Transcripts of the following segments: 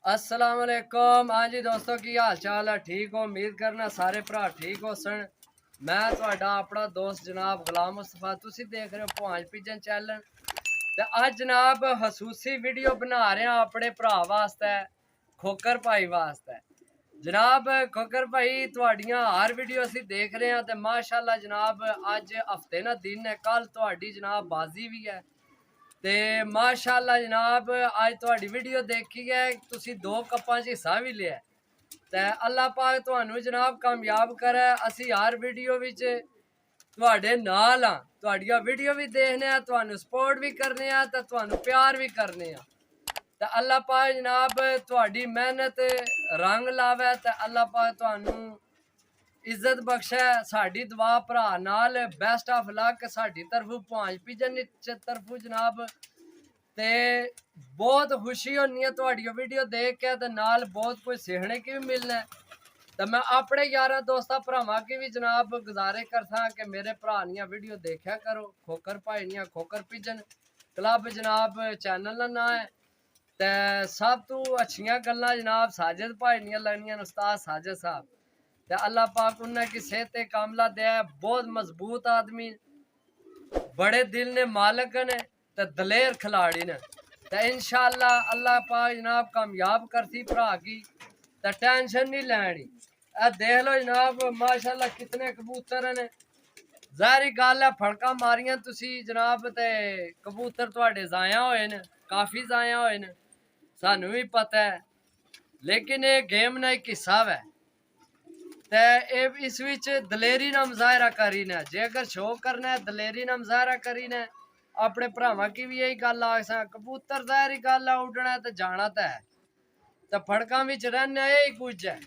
अस्सलाम वालेकुम। हाँ जी दोस्तों, की हाल चाल है? ठीक हो? उम्मीद करना सारे भरा ठीक हो सन। मैं ਤੁਹਾਡਾ अपना दोस्त जनाब गुलाम मुस्तफा, तुसी देख रहे हो भांज पिजन चैनल। ते अज जनाब हसूसी वीडियो बना रहे हैं अपने भरा वास्ते, खोकर भाई वास्ते। जनाब खोकर भाई तुहाड़ियां हर वीडियो असी देख रहे हैं, तो माशाल्लाह जनाब अज हफ्ते ना दिन है, कल तुहाड़ी जनाब बाजी भी है। ते माशाल्लाह जनाब आज तुहाड़ी वीडियो देखी है, तुसी 2 कप्पां च हिस्सा भी लिया। ते अल्लाह पाक तुहानू जनाब कामयाब करे। असी हर वीडियो विच तुहाडे नाल हाँ, तुहाड़ियां वीडियो भी देखने आ, तुहानू सपोर्ट भी करने आ, ते तुहानू प्यार भी करने आ। ते अल्लाह पाक जनाब तुहाडी मेहनत रंग लावे, ते अल्लाह पाक तुहानू इज्जत बख्शे। साड़ी दुआ भरा नाल बेस्ट ऑफ लक साड़ी तरफों, भांज पिजन तरफों जनाब। ते बहुत खुशी होनी है तुहाड़ी वीडियो देख के, ते नाल बहुत कुछ सीखने की भी मिलना है। तो मैं अपने यारा दोस्तां भरावां की भी जनाब गुजारे करता कि मेरे भरा नियां वीडियो देखा करो। खोकर भाई नियां खोकर पिजन क्लब जनाब चैनल का नाम है। ते सब तो अच्छियां गल्लां जनाब साजिद भाई नियां लगनियां, उस्ताद साजिद साहब। ते अल्लाह पाक उन्हें की सेहत कामला दे। बहुत मजबूत आदमी, बड़े दिल ने मालक ने, ते दलेर खिलाड़ी ने। तो इंशाअल्लाह अल्लाह पाक जनाब कामयाब करती भरा की, तो टेंशन नहीं लैनी। देख लो जनाब माशाल्लाह कितने कबूतर ने। जाहिर गल है फड़का मारियां तुसी जनाब, ते कबूतर तुहाडे जाया होए ने, काफ़ी जाया होए ने, सानू भी पता है। लेकिन ये गेम ना एक हिस्सा है, ते इस विच दलेरी ना मुजाहरा करी ने। जे अगर शो करना है दलेरी ना मुजाहरा करी ने, अपने भरावां की भी यही गल आख सा। कबूतर जाहिर गल है उड़ना तो जाना तो है, तो फड़कां विच रहना यही कुछ है।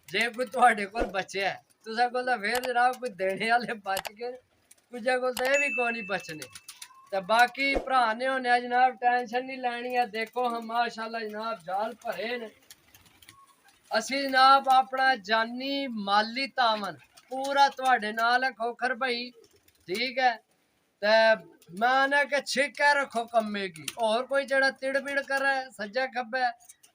जे कोई तुहाडे कोल बचया है, तुसां कोल तां फिर जनाब कोई देने वाले बच गए, कुसै कोल तां ये भी कोई नहीं बचने। तो बाकी भरा ने होने जनाब टेंशन नहीं लैनी है। देखो हम माशाल्लाह जनाब जाल भरे ने। असी जनाब अपना जानी माली तावन पूरा तुहाडे नाल है खोखर भाई, ठीक है। ते मैं कि छिक रखो कम्मे की, और कोई जड़ा तिड़ करे सज्जा खब्बे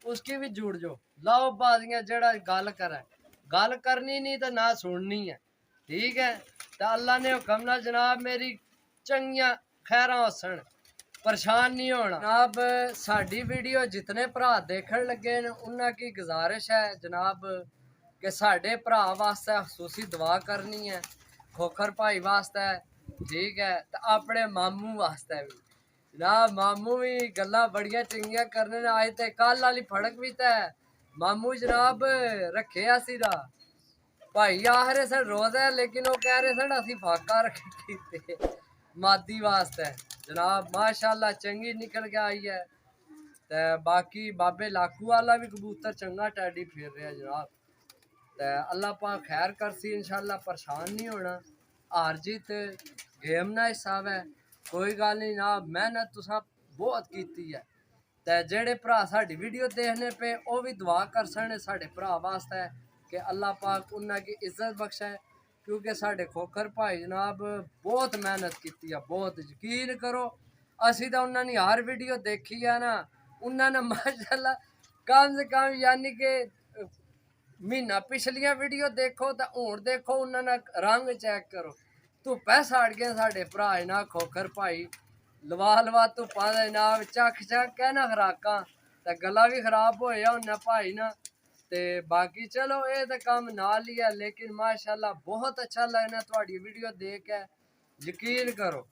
उसकी भी जुड़ जो। लाओ बाजियां जड़ा गल करे, गल करनी नहीं तो ना सुननी है, ठीक है। तो अल्लाह ने हुक्म ना जनाब मेरी चंगियां खैरां होसन, परेशान नहीं होना जनाब। साड़ी वीडियो जितने भरा देखने लगे न उन्होंने की गुजारिश है जनाब कि साढ़े भरा वास्ते खसूसी दुआ करनी है, खोखर भाई वास्ते, ठीक है। तो अपने मामू वास्ते भी जनाब, मामू भी गल्लां बड़ियां चंगियां करने ने। अज ते कल वाली फड़क भी तो है मामू जनाब रखे असी दा भाई आखरे सन रोज है, लेकिन वो कह रहे सन असी फाका रखे मादी वास्ते जनाब। माशाल्लाह चंगी निकल के आई है। ते बाकी बाबे लाकू वाला भी कबूतर चंगा टैडी फिर रहा जनाब। ते अल्लाह पाक खैर करसी इंशाल्लाह, परेशान नहीं होना। हार जीत गेम ना हिस्सा है, कोई गल नहीं ना। मेहनत तुसा बहुत की है। ते जेड़े भरा साड़ी वीडियो देखने पे वो भी दुआ कर सन साढ़े भरा वास्ते कि अल्लाह पाक उन्हें की इज्जत बख्शे। क्योंकि साढ़े खोखर भाई जनाब बहुत मेहनत की है, बहुत। यकीन करो असी तो उन्होंने हर वीडियो देखी है ना, उन्होंने माशाल्लाह कम से कम यानी कि महीना पिछलियां वीडियो देखो तो हूँ देखो, उन्होंने रंग चेक करो। धुप्पै साड़ गए साढ़े भरा ना खोखर भाई, लवा लवा धुप्पा जनाब चख चख है ना खराकां, ते गला भी खराब होया उन्हें भाई ना। ते बाकी चलो ये तो काम नाल ही है, लेकिन माशाल्लाह बहुत अच्छा लगना थोड़ी वीडियो देख के। यकीन करो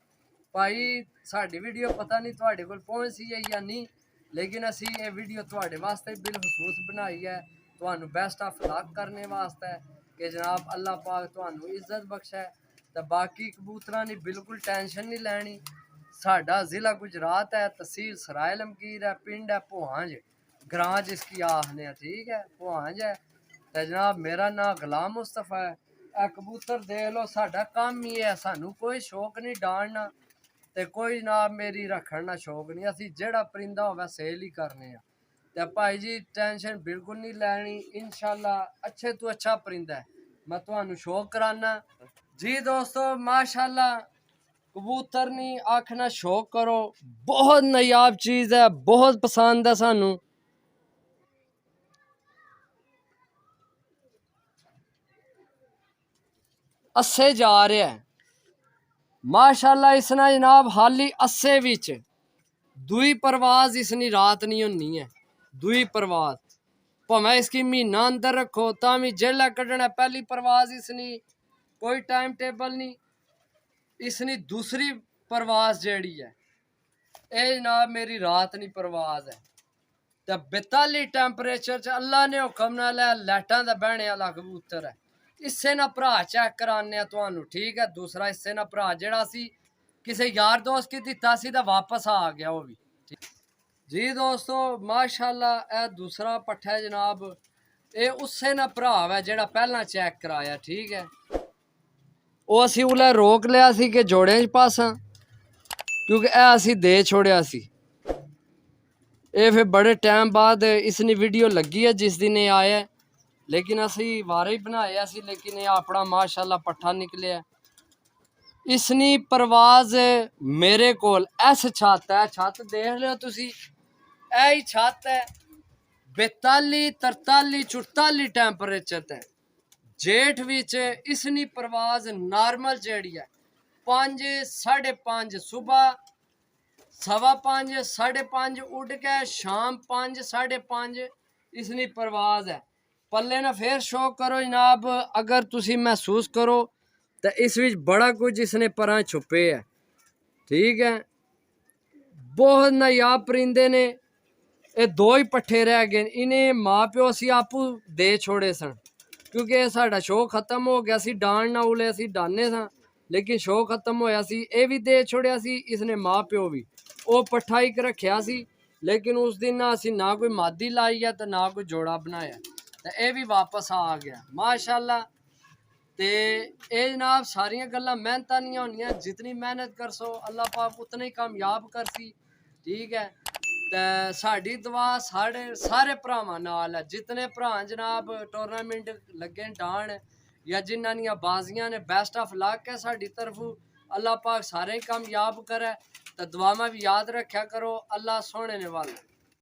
भाई साड़ी वीडियो पता नहीं थोड़े को पहुँच सी है या नहीं, लेकिन असी ये वीडियो थोड़े वास्ते बिलखसूस बनाई है, तुहानू बेस्ट ऑफ लक करने वास्ते कि जनाब अल्लाह पाक तुहानू इज्जत बख्शे। तो बाकी कबूतरां दी बिल्कुल टेंशन नहीं लैनी। साडा जिला गुजरात है, तहसील सराय लमकीर है, पिंड है भांज, ग्रां जिसकी आखने, ठीक है भांज है। तो जनाब मेरा नाम गुलाम मुस्तफा है। ए कबूतर देख लो, साडा काम ही है, सानू कोई शौक नहीं डालना, ते कोई ना मेरी रखण ना शौक नहीं। असी जेड़ा परिंदा होवे सेल ही करने आ। ते भाई जी टेंशन बिल्कुल नहीं लैनी, इंशाल्लाह अच्छे तो अच्छा परिंदा है, मैं तुहानू शौक कराना जी। दोस्तों माशाल्लाह कबूतर नहीं आखना शौक करो, बहुत नायाब चीज़ है, बहुत पसंद है सानू। अस्से जा रहा है माशाल्लाह। इसने जनाब हाली अस्से विच दुई परवाज इसनी रात नहीं होनी है। दुई परवाज भावें इसकी महीना अंदर रखो तां भी जेला कड्ढना पहली परवाज इसनी कोई टाइम टेबल नहीं। इसनी दूसरी परवाज जेड़ी है ये जनाब मेरी रात नहीं परवाज है। तो 42 टैंपरेचर च अल्लाह ने हुक्म नाल लाइटां दा बहने वाला कबूतर है। इससे ना भरा चेक कराने तुहानू ठीक है। दूसरा इससे ना भरा जेड़ा सी किसी यार दोस्त की दिता सी तो वापस आ गया वो भी जी दोस्तों माशाल्लाह। यह दूसरा पट्ठा है जनाब ये उससे ना भरा है जेड़ा पहला चेक कराया ठीक है। वो असी उल्लै रोक लिया सी कि जोड़े च पासा क्योंकि यह असी दे छोड़िया सी। ये फिर बड़े टाइम बाद इसनी वीडियो लगी है जिस दिन ये आया लेकिन असी वारे ही बनाया सी लेकिन ये अपना माशाल्लाह पट्ठा निकलिया। इसनी परवाज मेरे कोल इस छत है छत देख लो तुसी यही छत है 42 43 44 टैंपरेचर ते जेठ विच इसनी परवाज नॉर्मल जेड़ी है 5 5:30 सुबह 5:15 5:30 उठ के शाम 5 5:30 इसनी परवाज है। पल्ले ना फिर शो करो जनाब अगर तुसी महसूस करो तो इस विच बड़ा कुछ इसने परां छुपे है ठीक है। बहुत नायाब परिंदे ने ये दो ही पट्ठे रह गए इन्हें माँ प्यो असी आपू दे छोड़े सन क्योंकि साडा शो खत्म हो गया सी डाण ना उले असी डाने सा लेकिन शो खत्म होया सी ये भी दे छोड़िया सी इसने माँ प्यो भी वो पट्ठा एक रखिया सी लेकिन उस दिन ना असी ना कोई मादी लाई है तो ना कोई जोड़ा बनाया तो ये भी वापस आ गया माशाल्लाह। ते ये जनाब सारिया गल्लां मेहनत नहीं होनियां जितनी मेहनत कर सो अल्लाह पाक उतना ही कामयाब कर सी ठीक है। ते साड़ी दुआ सारे भरावां नाल है जितने भरा जनाब टूर्नामेंट लगे डाण या जिन्हां दियां बाजियां ने बेस्ट ऑफ लक है साड़ी तरफों अल्लाह पाक सारे कामयाब करे। तो दुआवां भी याद रखा करो अल्लाह सोने ने वाला।